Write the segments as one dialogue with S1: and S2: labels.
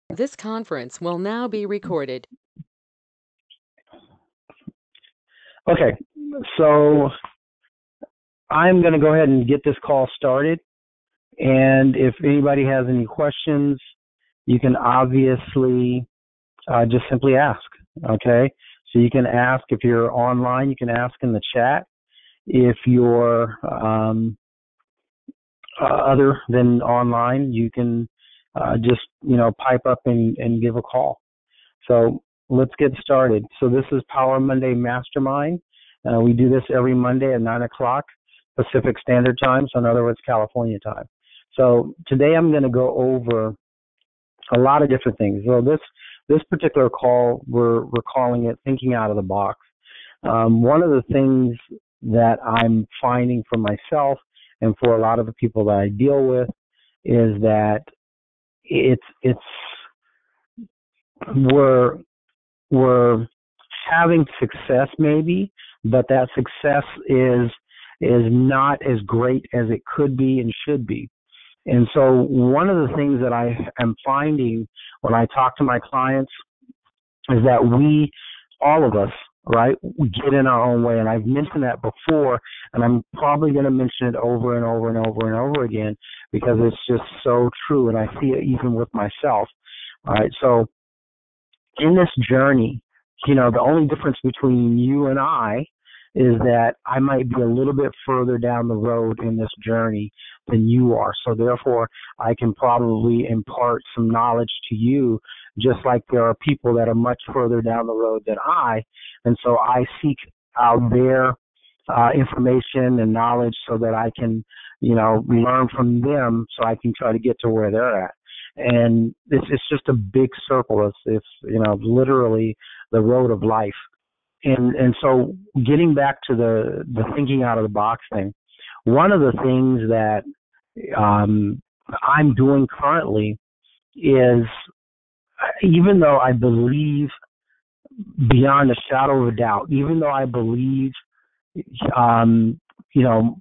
S1: This conference will now be recorded.
S2: Okay, so I'm going to go ahead and get this call started. And if anybody has any questions, you can obviously just simply ask. Okay, so you can ask if you're online, you can ask in the chat. If you're other than online, you can just pipe up and give a call. So let's get started. So this is Power Monday Mastermind. We do this every Monday at 9 o'clock Pacific Standard Time, so in other words, California time. So today I'm going to go over a lot of different things. So this particular call, we're calling it Thinking Out of the Box. One of the things that I'm finding for myself and for a lot of the people that I deal with is that we're having success maybe, but that success is not as great as it could be and should be. And so one of the things that I am finding when I talk to my clients is that we, all of us, right, we get in our own way. And I've mentioned that before, and I'm probably going to mention it over and over and over and over again because it's just so true. And I see it even with myself. All right, so in this journey, the only difference between you and I is that I might be a little bit further down the road in this journey than you are. So therefore, I can probably impart some knowledge to you, just like there are people that are much further down the road than I. And so I seek out their information and knowledge so that I can, learn from them so I can try to get to where they're at. And it's just a big circle. It's literally the road of life. And so getting back to the thinking out of the box thing, one of the things that I'm doing currently is, even though I believe beyond a shadow of a doubt, even though I believe,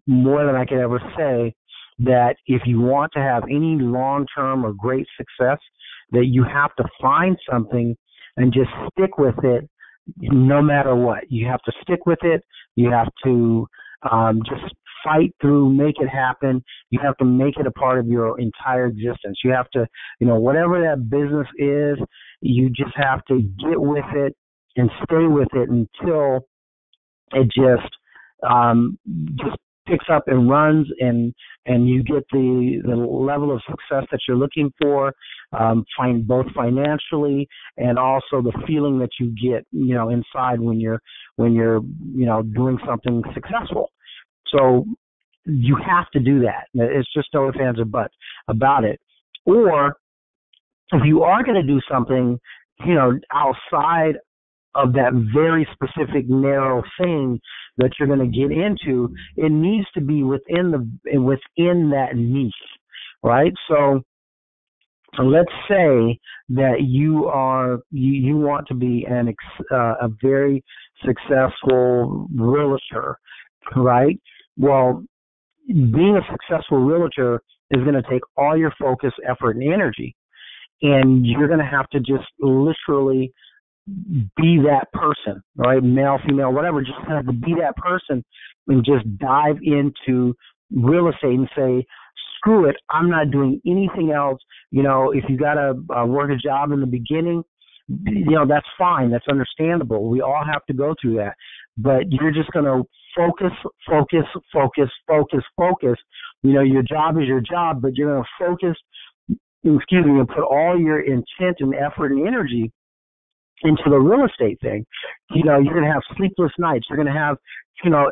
S2: more than I could ever say, that if you want to have any long-term or great success, that you have to find something and just stick with it no matter what. You have to stick with it. You have to just fight through, make it happen. You have to make it a part of your entire existence. You have to, whatever that business is, you just have to get with it and stay with it until it just picks up and runs, and you get the level of success that you're looking for, find both financially and also the feeling that you get, inside when you're doing something successful. So you have to do that. It's just no ifs, ands, or buts about it. Or if you are going to do something, outside of that very specific narrow thing that you're going to get into, it needs to be within that niche, right? So let's say that you want to be a very successful realtor, right? Well, being a successful realtor is going to take all your focus, effort, and energy, and you're going to have to just literally be that person, right? Male, female, whatever, just have to be that person and just dive into real estate and say, screw it, I'm not doing anything else. If you got to work a job in the beginning, that's fine. That's understandable. We all have to go through that. But you're just going to focus. Your job is your job, but you're going to focus, and put all your intent and effort and energy into the real estate thing. You're going to have sleepless nights. You're going to have,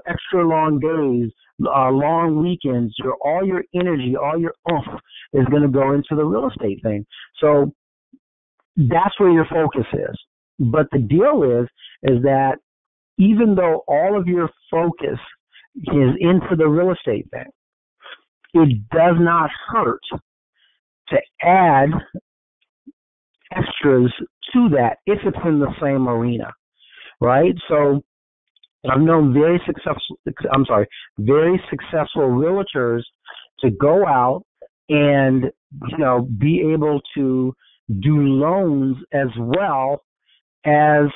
S2: extra long days, long weekends. All your energy, all your oomph is going to go into the real estate thing. So that's where your focus is. But the deal is that even though all of your focus is into the real estate thing, it does not hurt to add extras to that if it's in the same arena, right? So I've known very successful realtors to go out and be able to do loans as well as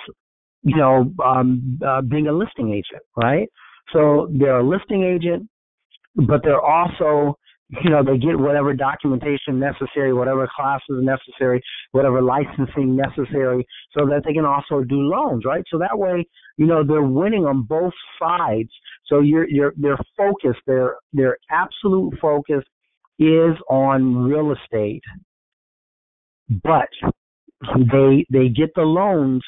S2: being a listing agent, right? So they're a listing agent, but they're also, they get whatever documentation necessary, whatever classes necessary, whatever licensing necessary, so that they can also do loans, right? So that way, they're winning on both sides. So their focus, their absolute focus is on real estate, but they get the loans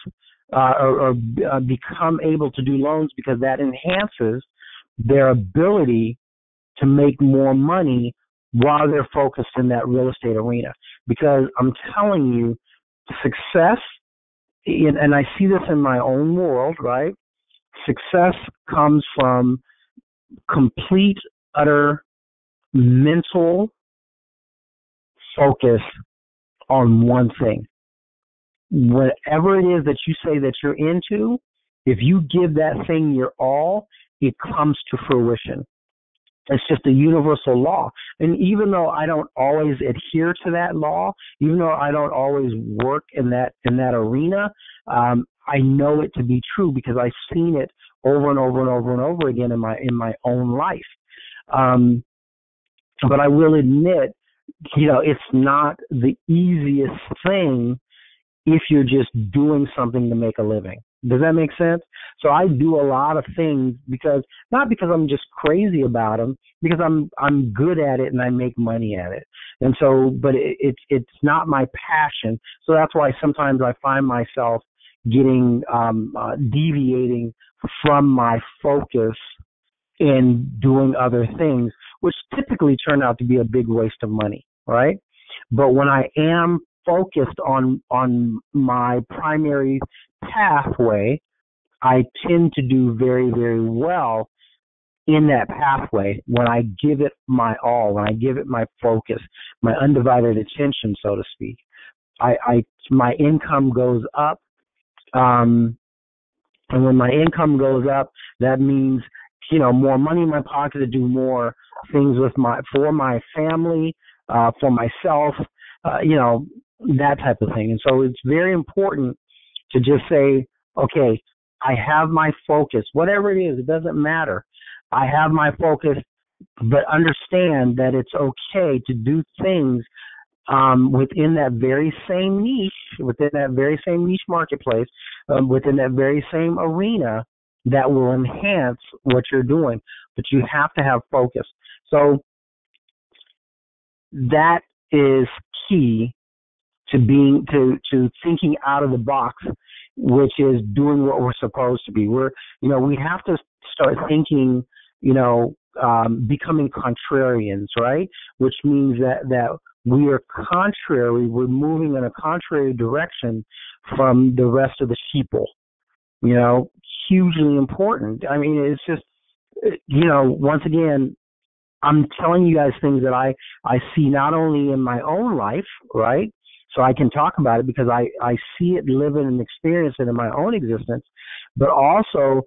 S2: or become able to do loans because that enhances their ability to make more money while they're focused in that real estate arena. Because I'm telling you, success, and I see this in my own world, right? Success comes from complete, utter mental focus on one thing. Whatever it is that you say that you're into, if you give that thing your all, it comes to fruition. It's just a universal law. And even though I don't always adhere to that law, even though I don't always work in that arena, I know it to be true because I've seen it over and over and over and over again in my own life. But I will admit, it's not the easiest thing if you're just doing something to make a living. Does that make sense? So I do a lot of things not because I'm just crazy about them, because I'm good at it and I make money at it. And so, but it's not my passion. So that's why sometimes I find myself getting deviating from my focus in doing other things, which typically turn out to be a big waste of money, right? But when I am focused on my primary pathway, I tend to do very, very well in that pathway when I give it my all, when I give it my focus, my undivided attention, so to speak. My income goes up, and when my income goes up, that means more money in my pocket to do more things for my family, for myself, that type of thing. And so it's very important to just say, okay, I have my focus, whatever it is, it doesn't matter. I have my focus, but understand that it's okay to do things within that very same niche marketplace, within that very same arena that will enhance what you're doing. But you have to have focus. So that is key to thinking out of the box, which is doing what we're supposed to be. We have to start thinking, becoming contrarians, right? Which means that we are contrary, we're moving in a contrary direction from the rest of the sheeple, hugely important. I mean, it's just, once again, I'm telling you guys things that I see not only in my own life, right? So I can talk about it because I see it, live it, and experience it in my own existence, but also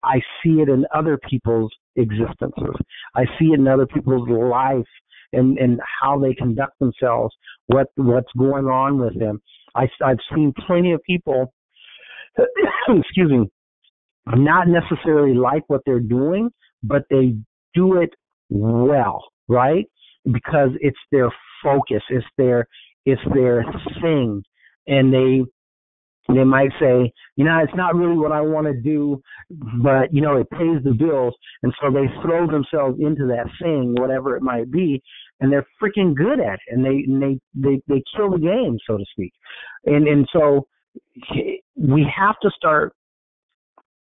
S2: I see it in other people's existences. I see it in other people's life and how they conduct themselves, what's going on with them. I've seen plenty of people, excuse me, not necessarily like what they're doing, but they do it well, right? Because it's their focus, it's their thing, and they might say, it's not really what I want to do, but it pays the bills, and so they throw themselves into that thing, whatever it might be, and they're freaking good at it, and they kill the game, so to speak, and so we have to start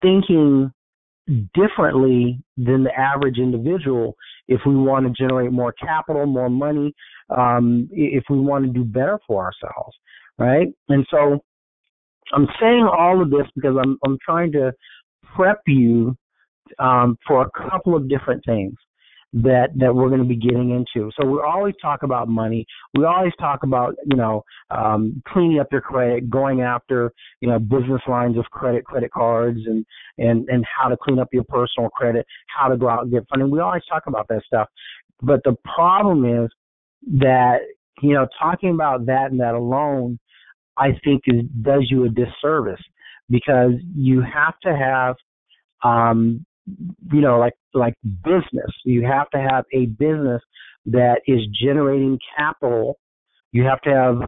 S2: thinking differently than the average individual if we want to generate more capital, more money, if we want to do better for ourselves, right? And so I'm saying all of this because I'm trying to prep you for a couple of different things that we're going to be getting into. So we always talk about money. We always talk about, cleaning up your credit, going after, business lines of credit cards and how to clean up your personal credit, how to go out and get funding. We always talk about that stuff. But the problem is that talking about that and that alone, I think does you a disservice, because you have to have, um, like business. You have to have a business that is generating capital. You have to have,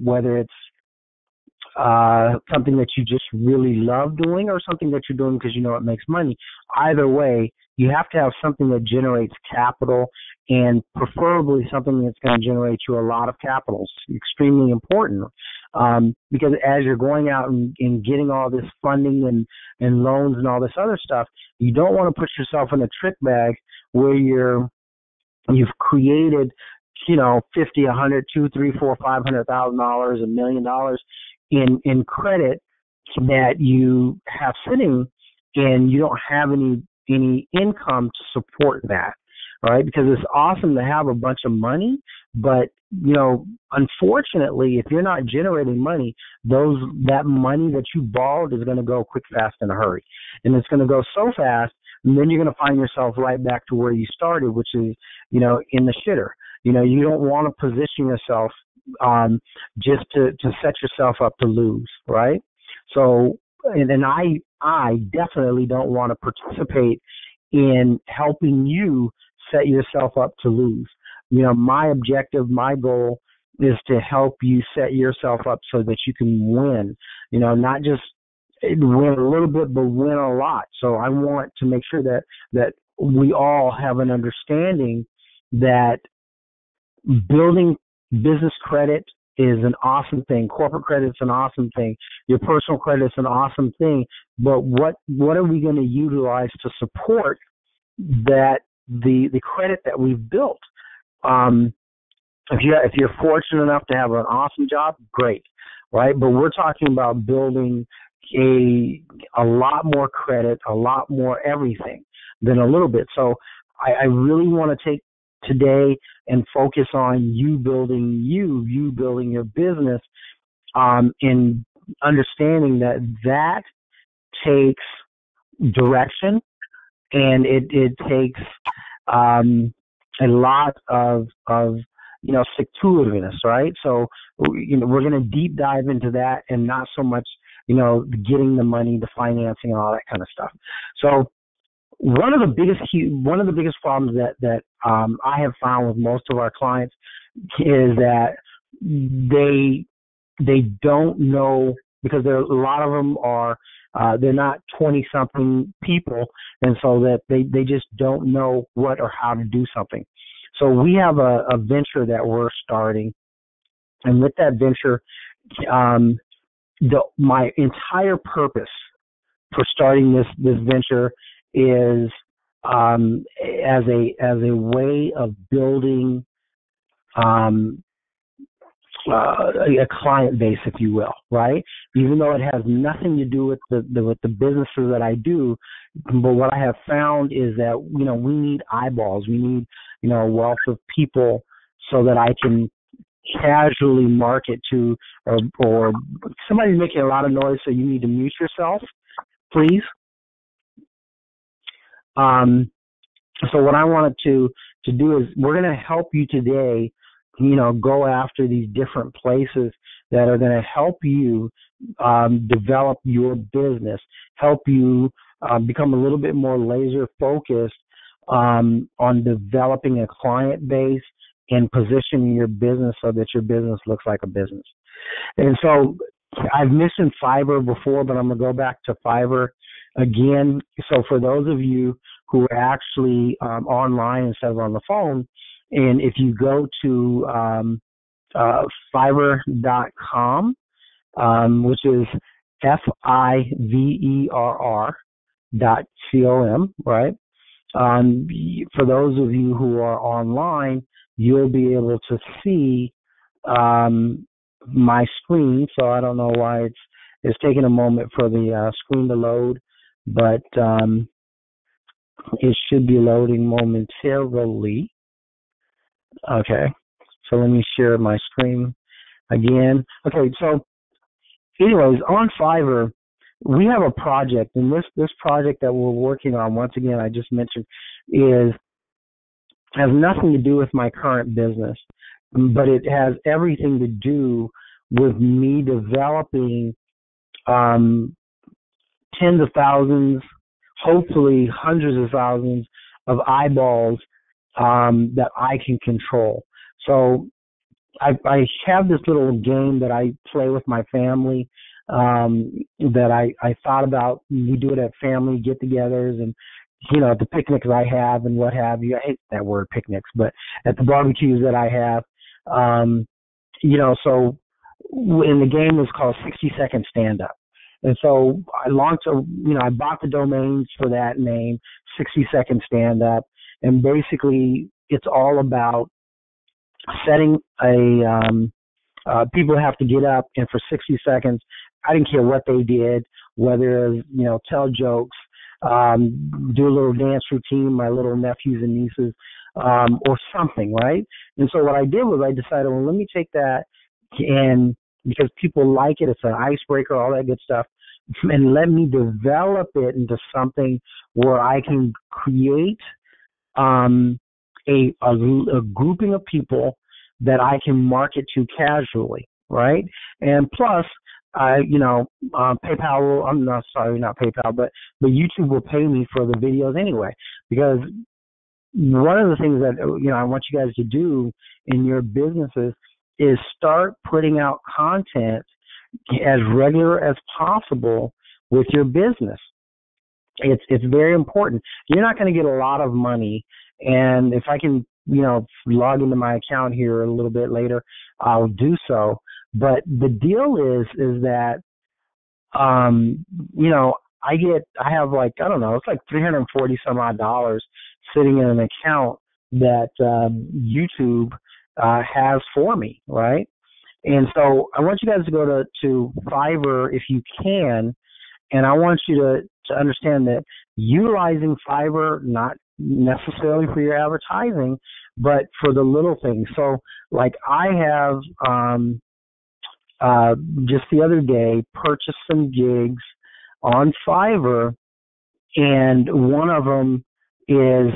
S2: whether it's something that you just really love doing or something that you're doing because it makes money. Either way, you have to have something that generates capital, and preferably something that's going to generate you a lot of capital. It's extremely important, because as you're going out and getting all this funding and loans and all this other stuff, you don't want to put yourself in a trick bag where you've created, 50, 100, 2, 3, 4, $500,000, $1 million in credit that you have sitting, and you don't have any income to support that, right? Because it's awesome to have a bunch of money, but unfortunately, if you're not generating money, that money that you borrowed is going to go quick, fast, in a hurry, and it's going to go so fast, and then you're going to find yourself right back to where you started, which is in the shitter. You don't want to position yourself just to set yourself up to lose, right? So, and I definitely don't want to participate in helping you set yourself up to lose. My objective, my goal is to help you set yourself up so that you can win, not just win a little bit, but win a lot. So I want to make sure that we all have an understanding that building business credit is an awesome thing. Corporate credit is an awesome thing. Your personal credit is an awesome thing. But what are we going to utilize to support that the credit that we've built? If you're fortunate enough to have an awesome job, great, right? But we're talking about building a lot more credit, a lot more everything than a little bit. So I really want to take today and focus on you building your business, in understanding that takes direction, and it takes a lot of stick-to-itiveness, right? So we're going to deep dive into that, and not so much getting the money, the financing, and all that kind of stuff. So one of the biggest problems that I have found with most of our clients is that they don't know, because a lot of them are they're not 20-something people, and so that they just don't know what or how to do something. So we have a venture that we're starting, and with that venture, my entire purpose for starting this venture is as a way of building a client base, if you will, right? Even though it has nothing to do with the businesses that I do, but what I have found is that we need eyeballs, we need a wealth of people, so that I can casually market to, or somebody's making a lot of noise, so you need to mute yourself, please. So what I wanted to do is, we're going to help you today, go after these different places that are going to help you develop your business, help you become a little bit more laser focused on developing a client base and positioning your business so that your business looks like a business. And so I've mentioned Fiverr before, but I'm going to go back to Fiverr again. So for those of you who are actually online instead of on the phone, and if you go to Fiverr.com, which is FIVERR.com, right? For those of you who are online, you'll be able to see my screen. So I don't know why it's taking a moment for the screen to load, but it should be loading momentarily. Okay, so let me share my screen again. Okay, so anyways, on Fiverr, we have a project, and this project that we're working on, once again, I just mentioned, has nothing to do with my current business. but it has everything to do with me developing um, tens of thousands, hopefully hundreds of thousands of eyeballs that I can control. So I have this little game that I play with my family that I thought about. We do it at family get-togethers and at the picnics I have and what have you. I hate that word picnics, but at the barbecues that I have, um, so and the game was called 60-second stand-up. And so I launched I bought the domains for that name, 60-second stand-up, and basically it's all about setting people have to get up and for 60 seconds, I didn't care what they did, whether, tell jokes, do a little dance routine, my little nephews and nieces, or something, right? And so what I did was I decided, well, let me take that and because people like it, it's an icebreaker, all that good stuff, and let me develop it into something where I can create um, a grouping of people that I can market to casually, right? And plus, PayPal will, I'm not sorry, not PayPal, but YouTube will pay me for the videos anyway, because one of the things that, I want you guys to do in your businesses is start putting out content as regular as possible with your business. It's very important. You're not going to get a lot of money, and if I can, log into my account here a little bit later, I'll do so. But the deal is that, I have like, I don't know, it's like 340 some odd dollars sitting in an account that YouTube has for me, right? And so I want you guys to go to Fiverr if you can, and I want you to understand that utilizing Fiverr, not necessarily for your advertising, but for the little things. So like I have just the other day purchased some gigs on Fiverr, and one of them is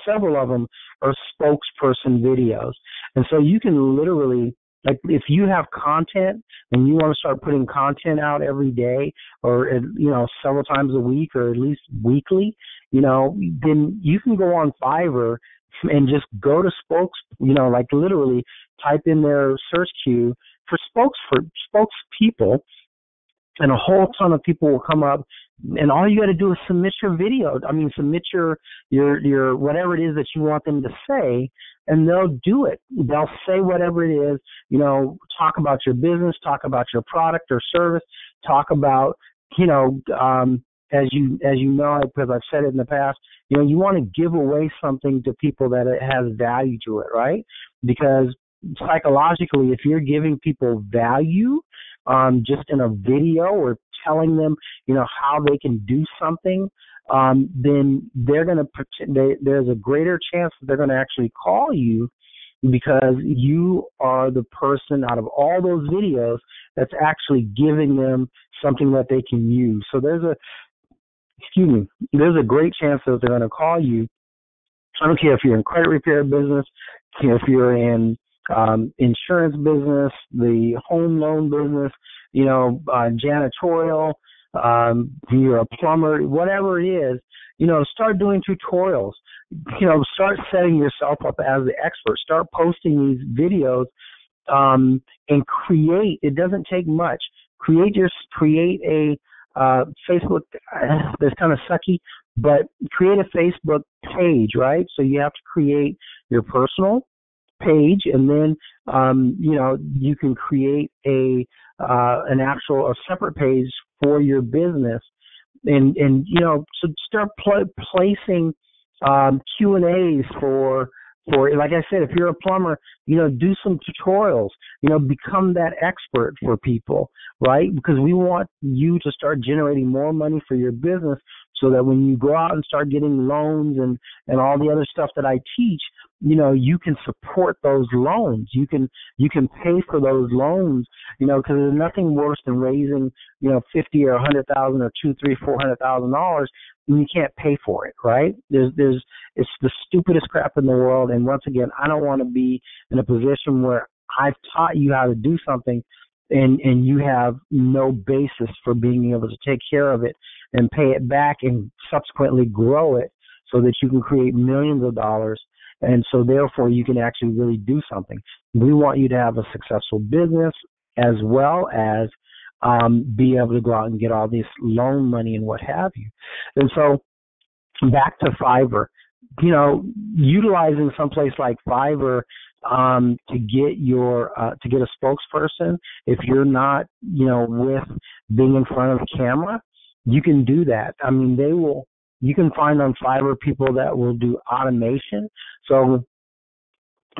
S2: several of them are spokesperson videos. And so you can literally, like, if you have content and you want to start putting content out every day or several times a week or at least weekly, then you can go on Fiverr and just go to like literally type in their search queue for spokespeople, and a whole ton of people will come up, and all you got to do is submit your video. I mean, submit your whatever it is that you want them to say, and they'll do it. They'll say whatever it is, talk about your business, talk about your product or service, talk about, as you know, because I've said it in the past, you want to give away something to people that it has value to it, right? Because psychologically, if you're giving people value, just in a video or telling them, how they can do something, then they're going to there's a greater chance that they're going to actually call you, because you are the person out of all those videos that's actually giving them something that they can use. So there's a great chance that they're going to call you. I don't care if you're in credit repair business, if you're in insurance business, the home loan business, janitorial, you're a plumber, whatever it is, start doing tutorials, start setting yourself up as the expert, start posting these videos, and create, it doesn't take much, create a Facebook, that's kind of sucky, but create a Facebook page, right? So you have to create your personal page, and then you can create a separate page for your business, and so start placing Q&As for, like I said, if you're a plumber, do some tutorials, become that expert for people, right? Because we want you to start generating more money for your business, so that when you go out and start getting loans and all the other stuff that I teach, you can support those loans. You can pay for those loans, because there's nothing worse than raising, $50 or $100,000 or $200,000, $300,000, $400,000 and you can't pay for it, right? It's the stupidest crap in the world. And once again, I don't want to be in a position where I've taught you how to do something and you have no basis for being able to take care of it and pay it back and subsequently grow it so that you can create millions of dollars. And so therefore you can actually really do something. We want you to have a successful business as well as be able to go out and get all this loan money and what have you. And so back to Fiverr, utilizing someplace like Fiverr to get a spokesperson. If you're not, with being in front of the camera, you can do that. I mean, you can find on Fiverr people that will do automation. So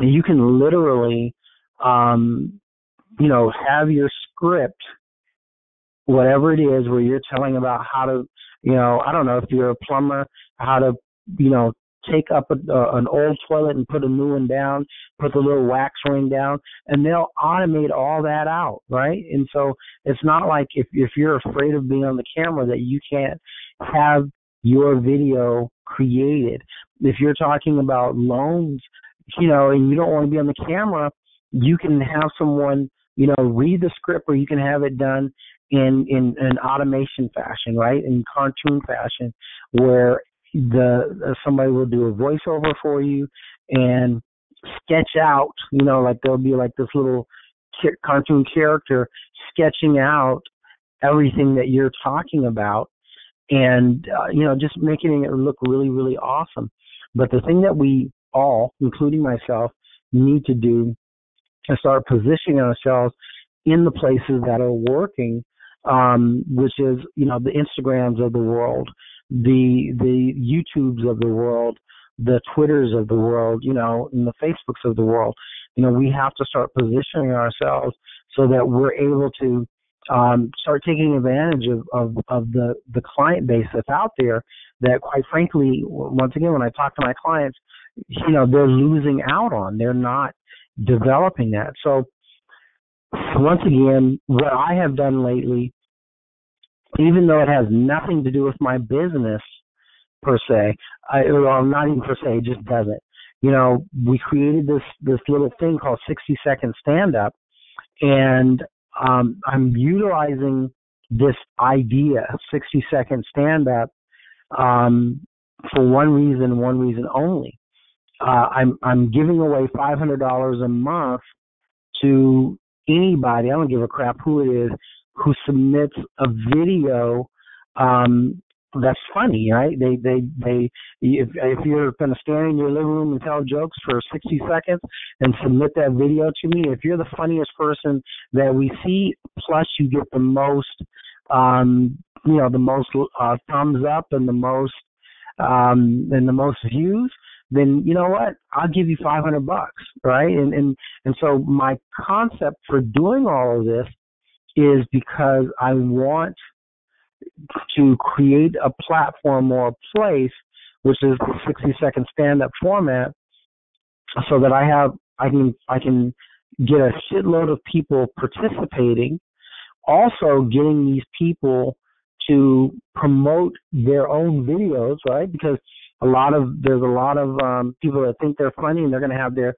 S2: you can literally, have your script, whatever it is, where you're telling about how to, I don't know, if you're a plumber, how to, take up an old toilet and put a new one down, put the little wax ring down, and they'll automate all that out, right? And so it's not like if you're afraid of being on the camera that you can't have your video created. If you're talking about loans, and you don't want to be on the camera, you can have someone, read the script, or you can have it done in an automation fashion, right? In cartoon fashion, where somebody will do a voiceover for you and sketch out, like there'll be like this little cartoon character sketching out everything that you're talking about, and just making it look really, really awesome. But the thing that we all, including myself, need to do is start positioning ourselves in the places that are working, which is, the Instagrams of the world, the YouTubes of the world, the Twitters of the world, and the Facebooks of the world. We have to start positioning ourselves so that we're able to start taking advantage of the client base that's out there that, quite frankly, once again, when I talk to my clients, they're losing out on. They're not developing that. So once again, what I have done lately, even though it has nothing to do with my business per se, not even per se, it just doesn't. We created this little thing called 60-second stand-up, and I'm utilizing this idea of 60-second stand-up for one reason only. I'm giving away $500 a month to anybody, I don't give a crap who it is, who submits a video that's funny, right? If you're going to stand in your living room and tell jokes for 60 seconds and submit that video to me, if you're the funniest person that we see, plus you get the most, the most thumbs up and the most views, then you know what? I'll give you $500, right? And so my concept for doing all of this is because I want to create a platform or a place, which is the 60-second stand-up format, so that I can get a shitload of people participating, also getting these people to promote their own videos, right? Because there's a lot of people that think they're funny, and they're going to have their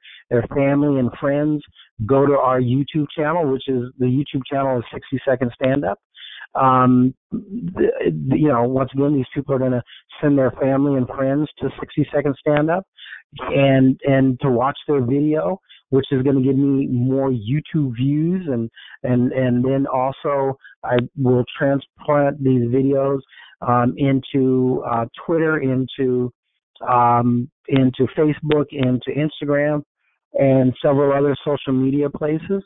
S2: family and friends go to our YouTube channel, which is the YouTube channel is 60-second stand-up. Once again, these people are going to send their family and friends to 60-second stand-up and to watch their video, which is going to give me more YouTube views, and then also I will transplant these videos into Twitter, into Facebook, into Instagram, and several other social media places,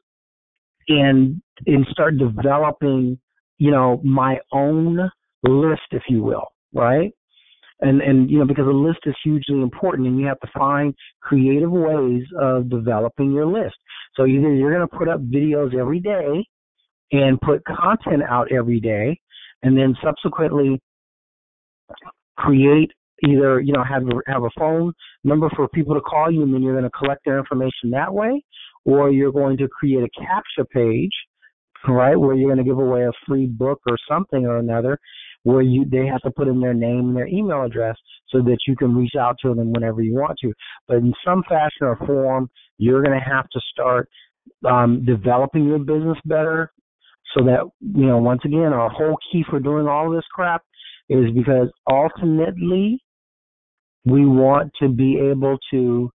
S2: and start developing, my own list, if you will, right? And because a list is hugely important, and you have to find creative ways of developing your list. So either you're going to put up videos every day and put content out every day, and then subsequently create either, have a phone number for people to call you, and then you're going to collect their information that way, or you're going to create a captcha page, right, where you're going to give away a free book or something or another, where they have to put in their name and their email address so that you can reach out to them whenever you want to. But in some fashion or form, you're going to have to start developing your business better, so that, once again, our whole key for doing all of this crap is because ultimately we want to be able to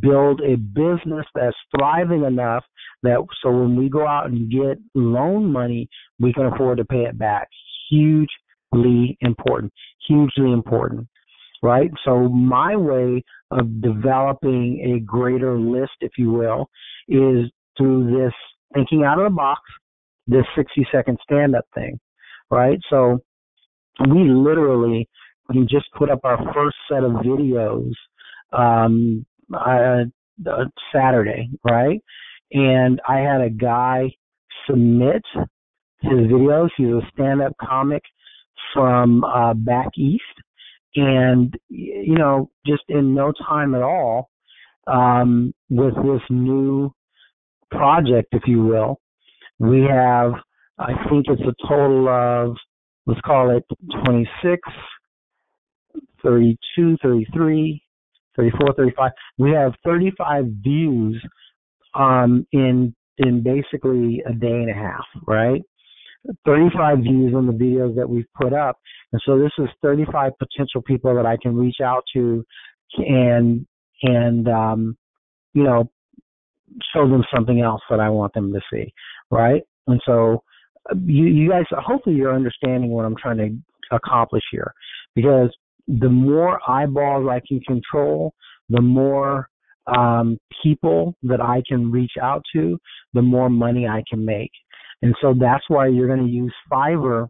S2: build a business that's thriving enough that so when we go out and get loan money, we can afford to pay it back. Hugely important, right? So my way of developing a greater list, if you will, is through this thinking out of the box, this 60-second stand-up thing, right? So we literally just put up our first set of videos Saturday, right? And I had a guy submit his videos. He's a stand-up comic from back east. And, just in no time at all, with this new project, if you will, we have, I think it's a total of, let's call it 26, 32, 33, 34, 35. We have 35 views in basically a day and a half, right? 35 views on the videos that we've put up. And so this is 35 potential people that I can reach out to and show them something else that I want them to see, right? And so you guys, hopefully you're understanding what I'm trying to accomplish here, because the more eyeballs I can control, the more people that I can reach out to, the more money I can make. And so that's why you're going to use Fiverr.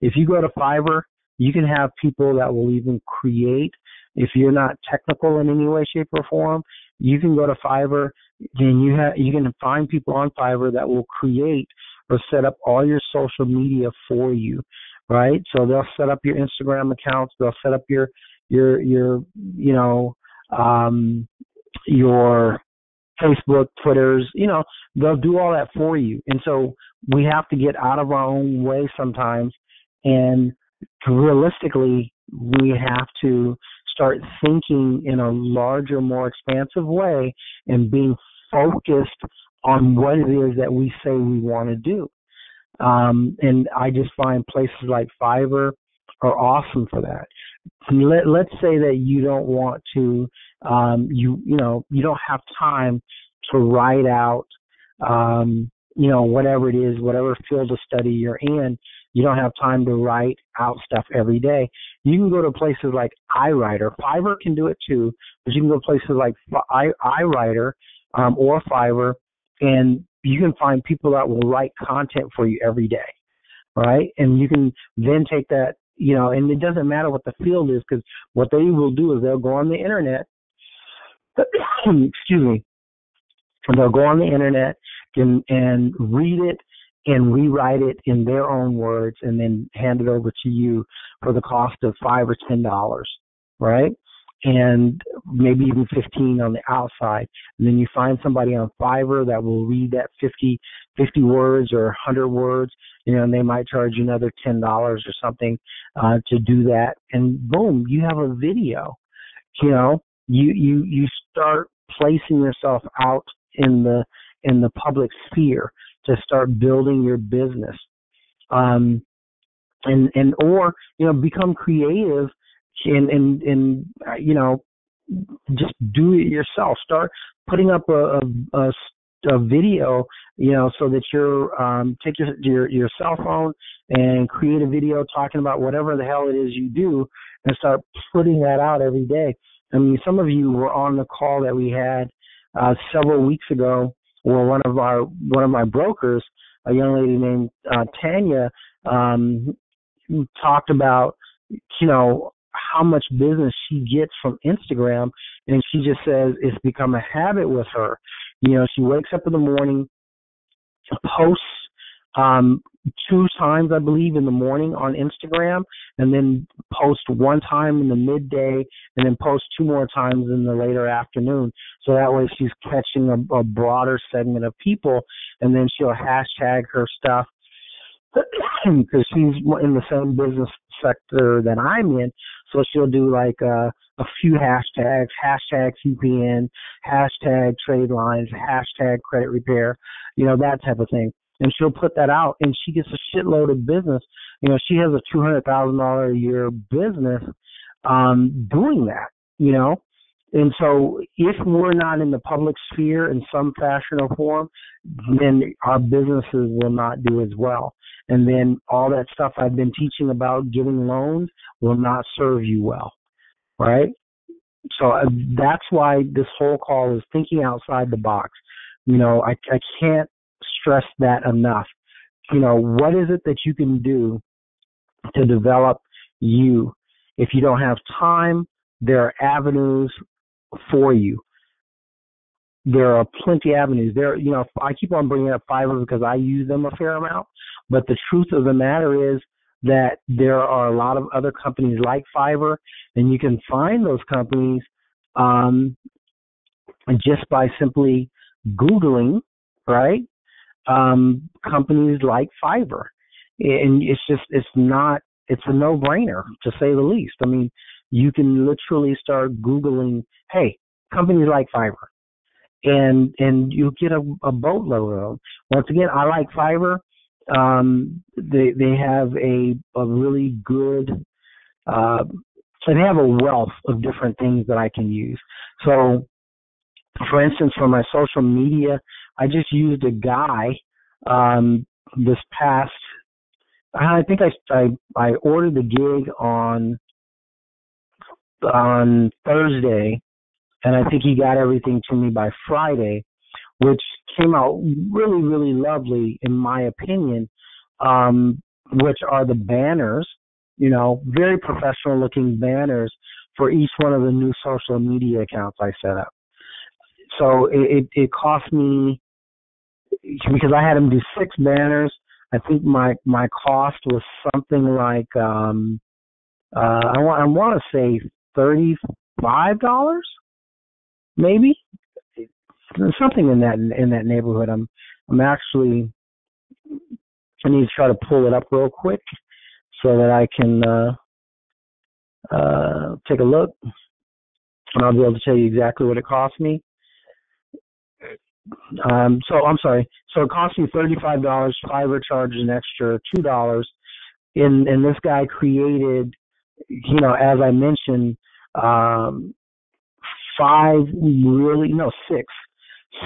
S2: If you go to Fiverr, you can have people that will even create. If you're not technical in any way, shape, or form, you can go to Fiverr and you can find people on Fiverr that will create or set up all your social media for you, right? So they'll set up your Instagram accounts, they'll set up your Facebook, Twitters, they'll do all that for you. And so we have to get out of our own way sometimes, and realistically, we have to start thinking in a larger, more expansive way and being focused on what it is that we say we want to do. And I just find places like Fiverr are awesome for that. Let's say that you don't want to, you don't have time to write out, whatever it is, whatever field of study you're in, you don't have time to write out stuff every day. You can go to places like iWriter. Fiverr can do it too, but you can go to places like iWriter or Fiverr, and you can find people that will write content for you every day, right? And you can then take that, and it doesn't matter what the field is, because what they will do is they'll go on the internet, excuse me, and they'll go on the internet and read it and rewrite it in their own words and then hand it over to you for the cost of $5 or $10, right? And maybe even 15 on the outside. And then you find somebody on Fiverr that will read that 50 words or 100 words, and they might charge you another $10 or something to do that. And boom, you have a video. You start placing yourself out in the public sphere to start building your business, and or become creative and just do it yourself. Start putting up a video, so that you're take your cell phone and create a video talking about whatever the hell it is you do, and start putting that out every day. I mean, some of you were on the call that we had several weeks ago, where one of my brokers, a young lady named Tanya, talked about how much business she gets from Instagram, and she just says it's become a habit with her. She wakes up in the morning, posts 2 times, I believe, in the morning on Instagram, and then post 1 time in the midday, and then post 2 more times in the later afternoon. So that way she's catching a broader segment of people, and then she'll hashtag her stuff because she's in the same business sector that I'm in. So she'll do like a few hashtags, hashtag CPN, hashtag trade lines, hashtag credit repair, that type of thing. And she'll put that out, and she gets a shitload of business. She has a $200,000 a year business doing that. And so if we're not in the public sphere in some fashion or form, then our businesses will not do as well. And then all that stuff I've been teaching about giving loans will not serve you well, right? So that's why this whole call is thinking outside the box. I can't stress that enough. What is it that you can do to develop you? If you don't have time, there are avenues for you. There are plenty of avenues. I keep on bringing up Fiverr because I use them a fair amount, but the truth of the matter is that there are a lot of other companies like Fiverr, and you can find those companies just by simply Googling, right? Companies like Fiverr. And it's a no-brainer, to say the least. I mean, you can literally start Googling, hey, companies like Fiverr, and you get a boatload of them. Once again, I like Fiverr. They have a really good, they have a wealth of different things that I can use. So, for instance, for my social media, I just used a guy this past. I think I ordered the gig on Thursday, and I think he got everything to me by Friday, which came out really, really lovely in my opinion. Which are the banners, very professional looking banners for each one of the new social media accounts I set up. So it cost me, because I had him do 6 banners. I think my cost was something like I want to say $35, maybe something in that neighborhood. I'm actually, I need to try to pull it up real quick so that I can take a look, and I'll be able to tell you exactly what it cost me. So I'm sorry. So it cost me $35. Fiverr charges an extra $2. And this guy created, as I mentioned,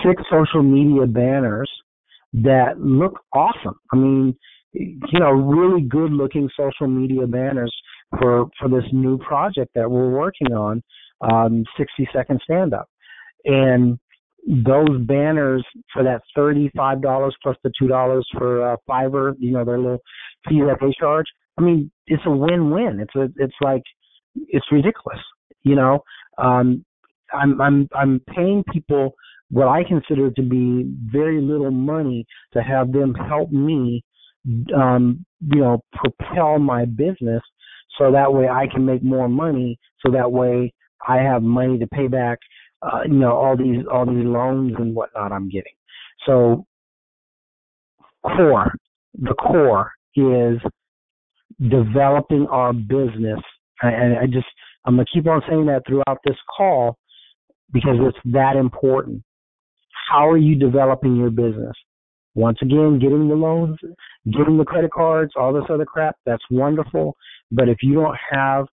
S2: 6 social media banners that look awesome. I mean, really good looking social media banners for this new project that we're working on, 60-second stand up. And those banners for that $35 plus the $2 for Fiverr, their little fee that they charge. I mean, it's a win-win. It's ridiculous. I'm paying people what I consider to be very little money to have them help me, propel my business, so that way I can make more money. So that way I have money to pay back, all these loans and whatnot I'm getting. So the core is developing our business. And I'm going to keep on saying that throughout this call because it's that important. How are you developing your business? Once again, getting the loans, getting the credit cards, all this other crap, that's wonderful. But if you don't have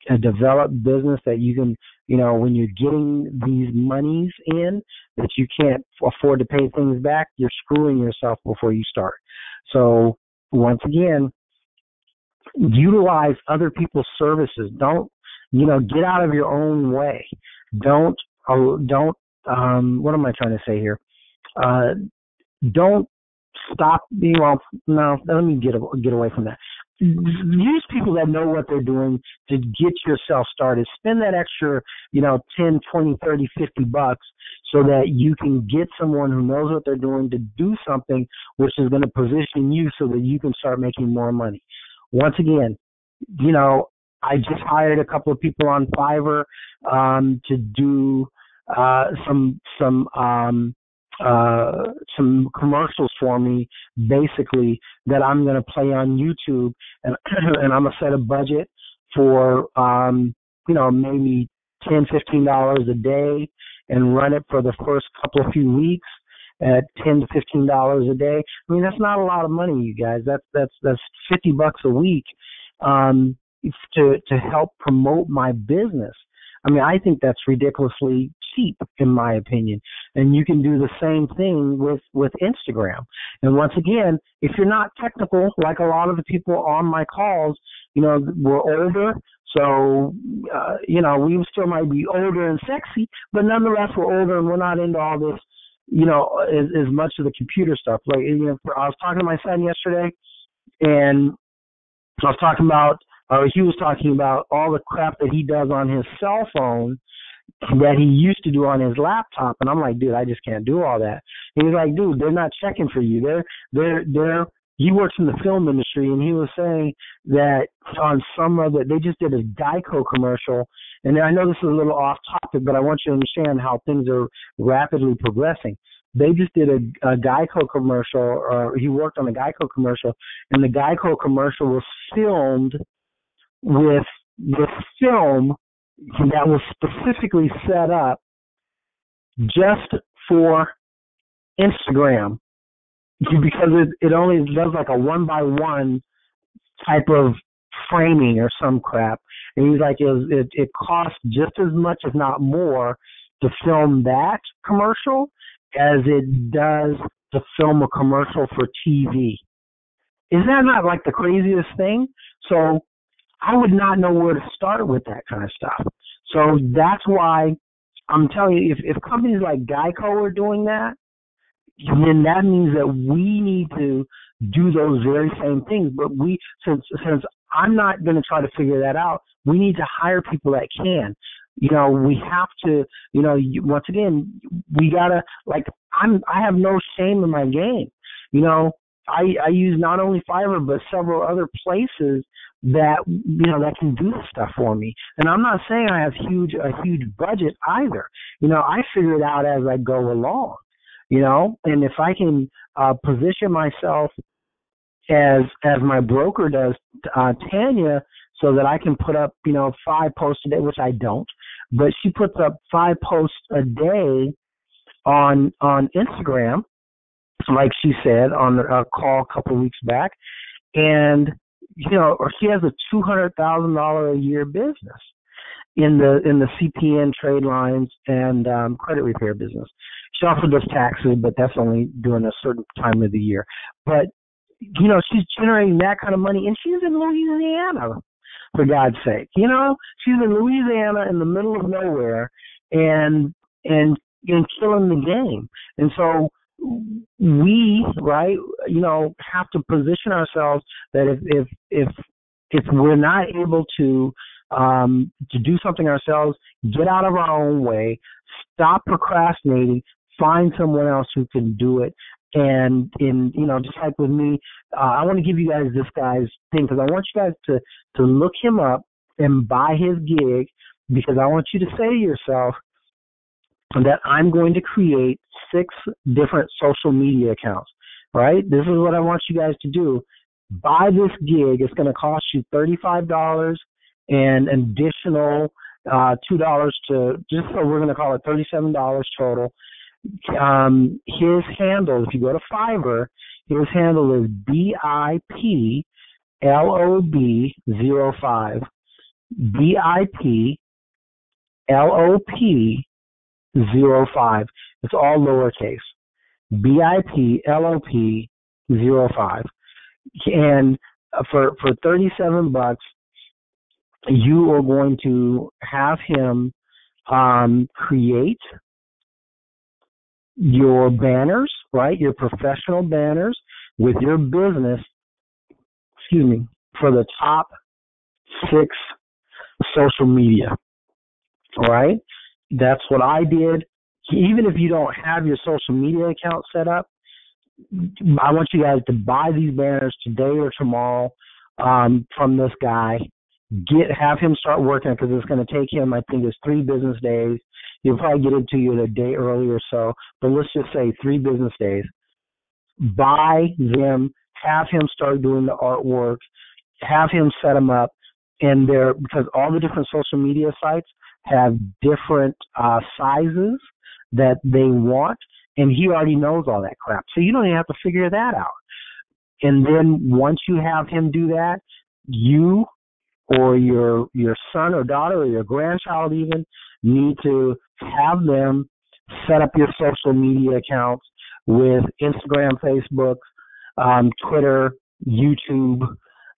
S2: a developed business that you can, when you're getting these monies in that you can't afford to pay things back, you're screwing yourself before you start. So once again, utilize other people's services. Don't, get out of your own way. Don't, what am I trying to say here? Don't stop being, no, let me get away from that. Use people that know what they're doing to get yourself started. Spend that extra, 10, 20, 30, 50 bucks so that you can get someone who knows what they're doing to do something which is going to position you so that you can start making more money. Once again, I just hired a couple of people on Fiverr to do some some commercials for me, basically, that I'm going to play on YouTube, and and I'm going to set a budget for maybe $10-15 a day, and run it for the first couple of few weeks at $10 to $15 a day. I mean, that's not a lot of money, you guys. That's $50 a week to help promote my business. I mean, I think that's ridiculously cheap, in my opinion. And you can do the same thing with Instagram. And once again, if you're not technical, like a lot of the people on my calls, we're older. So, we still might be older and sexy, but nonetheless, we're older and we're not into all this, as much of the computer stuff. Like, I was talking to my son yesterday, and I was talking about, he was talking about all the crap that he does on his cell phone that he used to do on his laptop, and I'm like, dude, I just can't do all that. And he's like, dude, they're not checking for you. He works in the film industry, and he was saying that on they just did a Geico commercial, and I know this is a little off topic, but I want you to understand how things are rapidly progressing. They just did a Geico commercial, or he worked on a Geico commercial, and the Geico commercial was filmed with the film that was specifically set up just for Instagram, because it only does like a 1-by-1 type of framing or some crap. And he's like, it costs just as much, if not more, to film that commercial as it does to film a commercial for TV. Is that not like the craziest thing? So I would not know where to start with that kind of stuff. So that's why I'm telling you, if companies like Geico are doing that, then that means that we need to do those very same things. But since I'm not going to try to figure that out, we need to hire people that can. We have to, once again, we gotta, I have no shame in my game. I use not only Fiverr, but several other places that, that can do this stuff for me. And I'm not saying I have a huge budget either. I figure it out as I go along, and if I can position myself as my broker does, Tanya, so that I can put up, 5 posts a day, which I don't, but she puts up 5 posts a day on Instagram, like she said on a call a couple of weeks back, and or she has a $200,000 a year business in the CPN trade lines and credit repair business. She also does taxes, but that's only during a certain time of the year. But she's generating that kind of money, and she's in Louisiana, for God's sake. She's in Louisiana in the middle of nowhere, and killing the game. And so we, right, have to position ourselves that if we're not able to do something ourselves, get out of our own way, stop procrastinating, find someone else who can do it. And just like with me, I want to give you guys this guy's thing, because I want you guys to look him up and buy his gig, because I want you to say to yourself that I'm going to create 6 different social media accounts, right? This is what I want you guys to do. Buy this gig. It's going to cost you $35 and additional $2 to, just so we're going to call it $37 total. His handle, if you go to Fiverr, his handle is BIPLOB05. BIPLOP05. It's all lowercase. BIPLOP05. And for $37, you are going to have him create your banners, right? Your professional banners with your business, for the top 6 social media. All right? That's what I did. Even if you don't have your social media account set up, I want you guys to buy these banners today or tomorrow from this guy. Have him start working, because it's going to take him, I think it's 3 business days. He'll probably get it to you a day early or so, but let's just say 3 business days. Buy them, have him start doing the artwork, have him set them up, and there, because all the different social media sites have different sizes that they want, and he already knows all that crap. So you don't even have to figure that out. And then once you have him do that, you or your son or daughter or your grandchild even need to have them set up your social media accounts with Instagram, Facebook, Twitter, YouTube.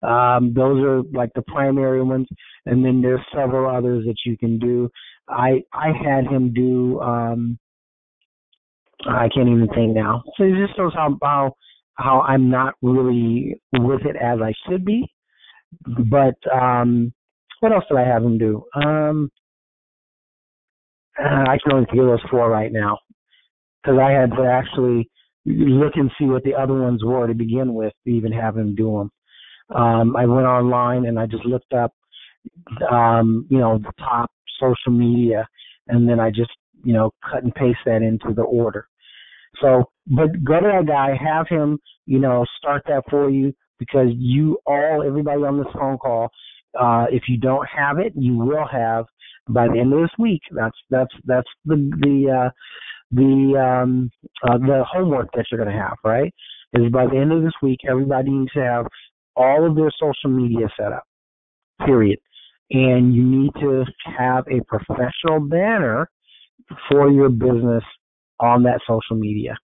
S2: Those are like the primary ones, and then there's several others that you can do. I had him do. I can't even think now. So it just shows how I'm not really with it as I should be. But what else did I have him do? I can only think of those 4 right now because I had to actually look and see what the other ones were to begin with to even have him do them. I went online and I just looked up, the top social media, and then I just, cut and paste that into the order. So, but go to that guy, have him, start that for you, because everybody on this phone call, if you don't have it, you will have by the end of this week. That's the homework that you're going to have, right? Is by the end of this week, everybody needs to have all of their social media set up, period. And you need to have a professional banner for your business on that social media.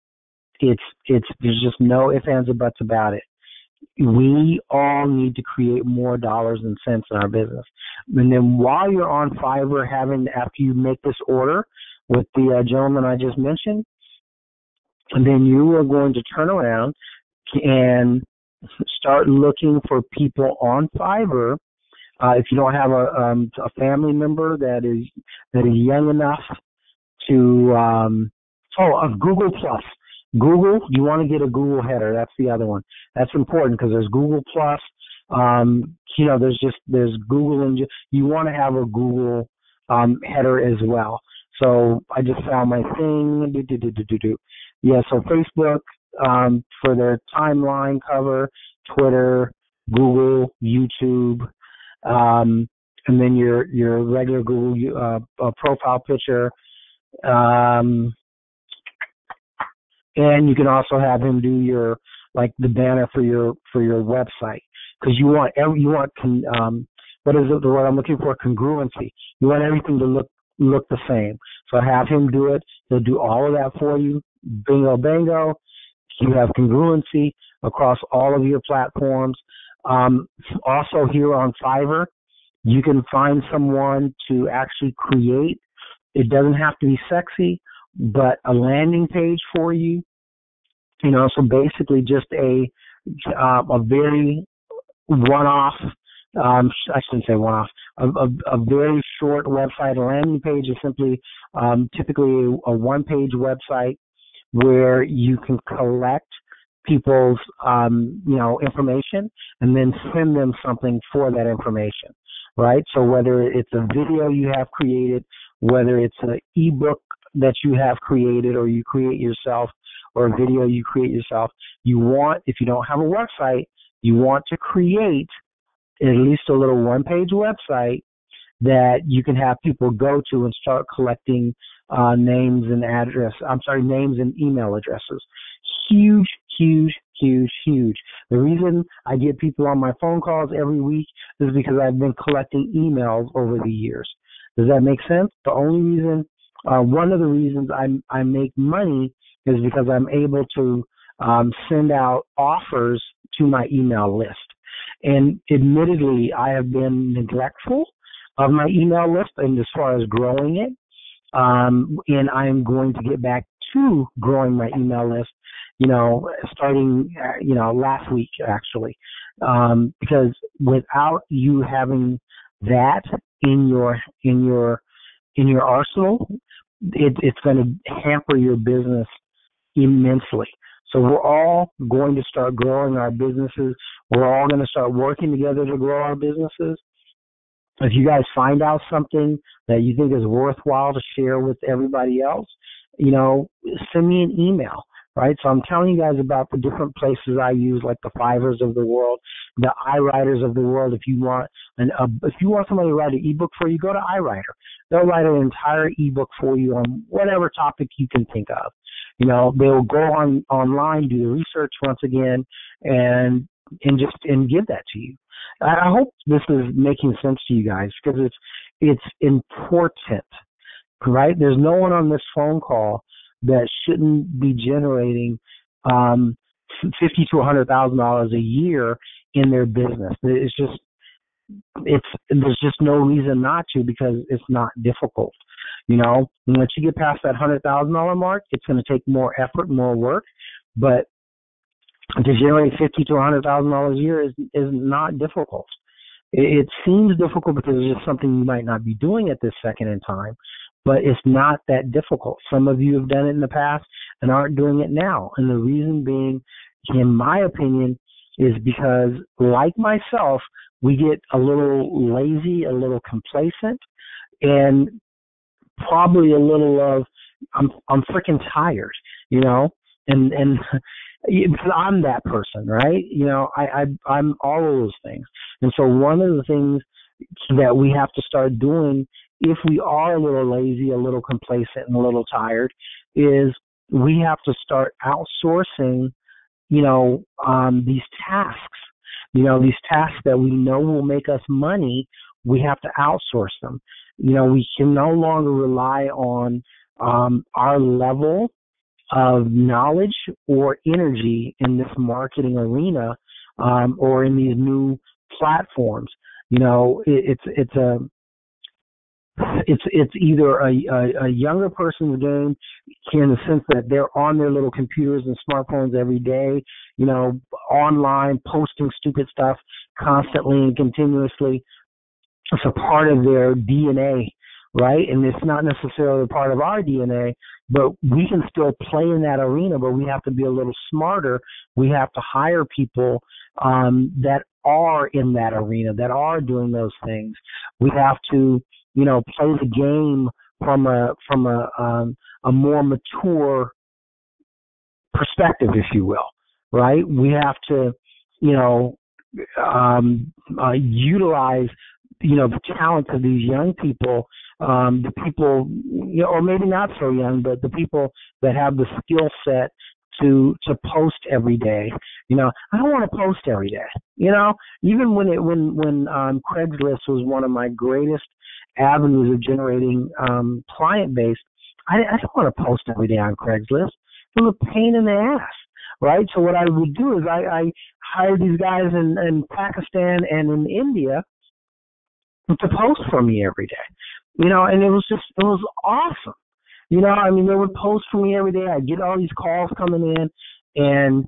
S2: There's just no ifs, ands, or buts about it. We all need to create more dollars and cents in our business. And then while you're on Fiverr, after you make this order with the gentleman I just mentioned, and then you are going to turn around and start looking for people on Fiverr. If you don't have a family member that is young enough to Google Plus. Google, you want to get a Google header. That's the other one. That's important because there's Google Plus. There's Google, and you want to have a Google header as well. So I just found my thing. Yeah, so Facebook for their timeline cover, Twitter, Google, YouTube, and then your regular Google profile picture. And you can also have him do the banner for your website, because you want what is it, the word I'm looking for? Congruency. You want everything to look the same. So have him do it. He'll do all of that for you. Bingo, bango. You have congruency across all of your platforms. Also here on Fiverr, you can find someone to actually create. It doesn't have to be sexy, but a landing page for you. So basically just a very one-off, I shouldn't say one-off, a very short website. A landing page is simply typically a one-page website where you can collect people's, information and then send them something for that information, right? So whether it's a video you have created, whether it's an ebook that you have created or you create yourself, or a video you create yourself, if you don't have a website, you want to create at least a little one-page website that you can have people go to and start collecting names and email addresses. Huge, huge, huge, huge. The reason I get people on my phone calls every week is because I've been collecting emails over the years. Does that make sense? The only reason, one of the reasons I make money is because I'm able to send out offers to my email list. And admittedly, I have been neglectful of my email list and as far as growing it. And I'm going to get back to growing my email list, starting, last week actually. Because without you having that in your arsenal, it's going to hamper your business immensely. So we're all going to start growing our businesses. We're all going to start working together to grow our businesses. If you guys find out something that you think is worthwhile to share with everybody else, send me an email, right? So I'm telling you guys about the different places I use, like the Fivers of the world, the iWriters of the world. If you want somebody to write an ebook for you, go to iWriter. They'll write an entire ebook for you on whatever topic you can think of. They'll go online, do the research once again, and give that to you. I hope this is making sense to you guys, because it's important, right? There's no one on this phone call that shouldn't be generating $50,000 to $100,000 a year in their business. There's just no reason not to, because it's not difficult. Once you get past that $100,000 mark, it's going to take more effort, more work, but to generate $50,000 to $100,000 a year is not difficult. It seems difficult because it's just something you might not be doing at this second in time, but it's not that difficult. Some of you have done it in the past and aren't doing it now. And the reason being, in my opinion, is because, like myself, we get a little lazy, a little complacent, and probably a little of, I'm freaking tired, and because I'm that person, right? I'm all of those things. And so one of the things that we have to start doing, if we are a little lazy, a little complacent, and a little tired, is we have to start outsourcing, these tasks. These tasks that we know will make us money, we have to outsource them. We can no longer rely on our level of knowledge or energy in this marketing arena, or in these new platforms. It's either a younger person's game, in the sense that they're on their little computers and smartphones every day, online, posting stupid stuff constantly and continuously. It's a part of their DNA, right? And it's not necessarily part of our DNA, but we can still play in that arena, but we have to be a little smarter. We have to hire people that are in that arena, that are doing those things. We have to, play the game from a more mature perspective, if you will, right? We have to, utilize, the talent of these young people, the people, or maybe not so young, but the people that have the skill set to post every day. I don't want to post every day. Even when Craigslist was one of my greatest avenues of generating client base, I don't want to post every day on Craigslist. It was a pain in the ass, right? So what I would do is I hired these guys in Pakistan and in India to post for me every day, and it was awesome. They would post for me every day. I'd get all these calls coming in, and,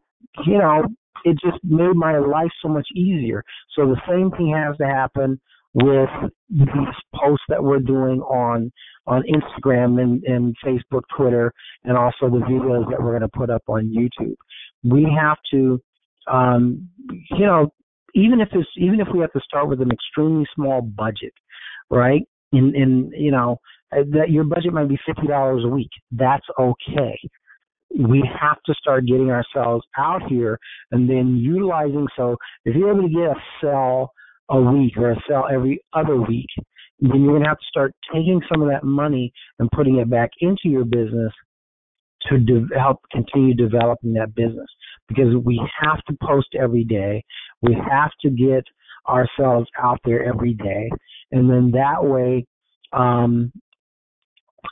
S2: it just made my life so much easier. So the same thing has to happen with these posts that we're doing on Instagram and Facebook, Twitter, and also the videos that we're going to put up on YouTube. We have to, even if we have to start with an extremely small budget, right? That your budget might be $50 a week. That's okay. We have to start getting ourselves out here and then utilizing. So if you're able to get a sell a week or a sell every other week, then you're going to have to start taking some of that money and putting it back into your business to help continue developing that business, because we have to post every day. We have to get ourselves out there every day. And then that way,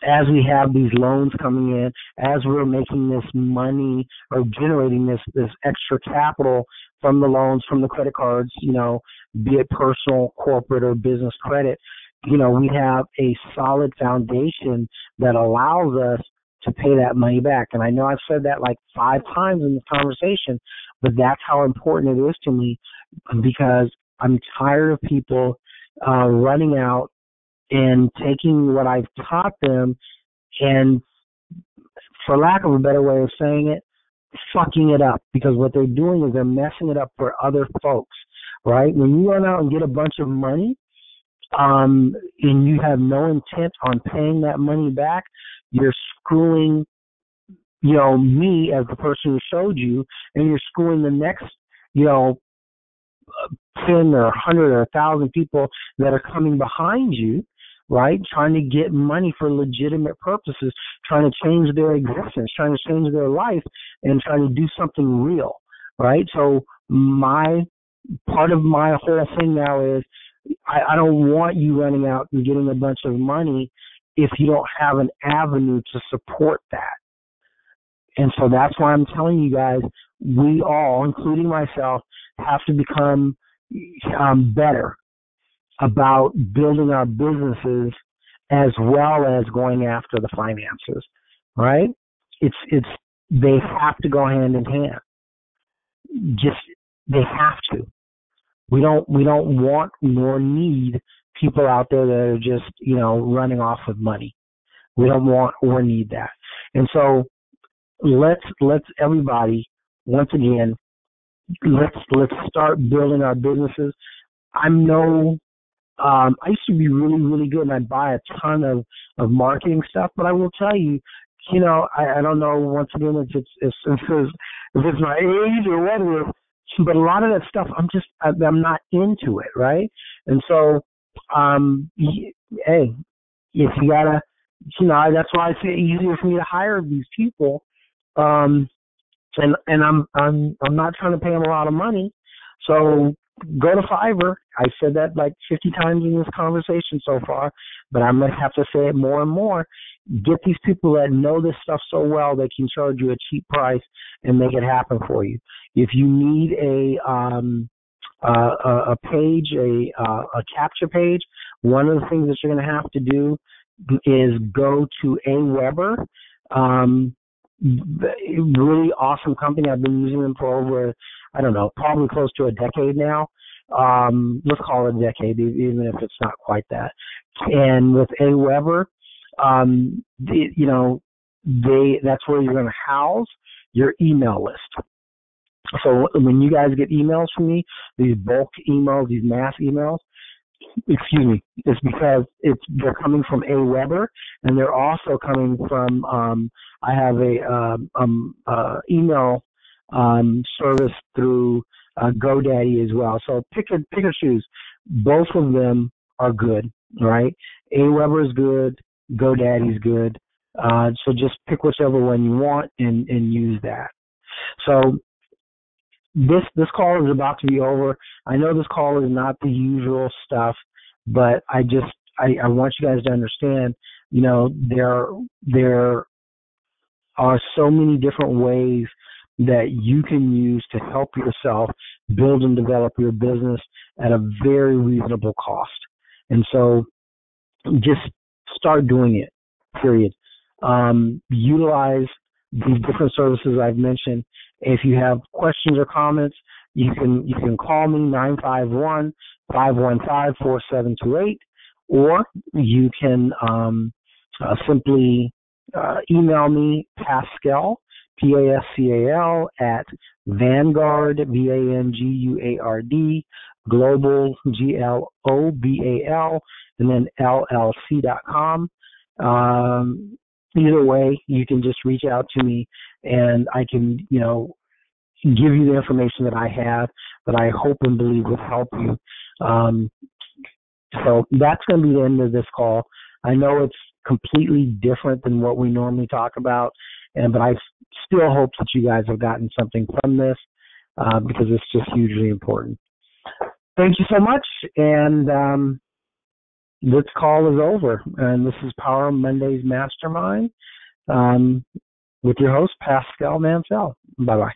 S2: as we have these loans coming in, as we're making this money or generating this extra capital from the loans, from the credit cards, be it personal, corporate, or business credit, we have a solid foundation that allows us to pay that money back. And I know I've said that like 5 times in this conversation, but that's how important it is to me, because I'm tired of people running out and taking what I've taught them and, for lack of a better way of saying it, fucking it up. Because what they're doing is they're messing it up for other folks, right? When you run out and get a bunch of money, and you have no intent on paying that money back, you're screwing, me as the person who showed you, and you're screwing the next, you know, 10 or 100 or 1,000 people that are coming behind you, right? Trying to get money for legitimate purposes, trying to change their existence, trying to change their life, and trying to do something real, right? So my part of my whole thing now is I don't want you running out and getting a bunch of money if you don't have an avenue to support that. And so that's why I'm telling you guys, we all, including myself, have to become better about building our businesses as well as going after the finances, right? It's they have to go hand in hand. Just they have to. We don't want nor need people out there that are just, running off with money. We don't want or need that. And so let's everybody, once again, let's start building our businesses. I used to be really, really good, and I'd buy a ton of marketing stuff. But I will tell you, I don't know. Once again, if it's my age or whatever, but a lot of that stuff, I'm not into it, right? And so, hey, if you gotta, that's why it's easier for me to hire these people. And I'm not trying to pay them a lot of money. So go to Fiverr. I said that like 50 times in this conversation so far, but I'm going to have to say it more and more. Get these people that know this stuff so well they can charge you a cheap price and make it happen for you. If you need a page, a capture page, one of the things that you're going to have to do is go to Aweber. Really awesome company. I've been using them for over, I don't know, probably close to a decade now. Let's call it a decade, even if it's not quite that. And with Aweber, that's where you're going to house your email list. So when you guys get emails from me, these bulk emails, these mass emails, it's because they're coming from Aweber, and they're also coming from I have a email service through GoDaddy as well. So pick or choose. Both of them are good, right? Aweber is good, GoDaddy is good. So just pick whichever one you want and use that. So this call is about to be over. I know this call is not the usual stuff, but I want you guys to understand, there are so many different ways that you can use to help yourself build and develop your business at a very reasonable cost. And so just start doing it, period. Utilize these different services I've mentioned. If you have questions or comments, you can call me 951-515-4728, or you can simply email me Pascal, Pascal at Vanguard, Vanguard, Global, Global, and then LLC.com. Either way, you can just reach out to me, and I can, give you the information that I have that I hope and believe will help you. So that's going to be the end of this call. I know it's completely different than what we normally talk about, but I still hope that you guys have gotten something from this because it's just hugely important. Thank you so much, and this call is over. And this is Power Mondays Mastermind with your host, Pascal Mansell. Bye-bye.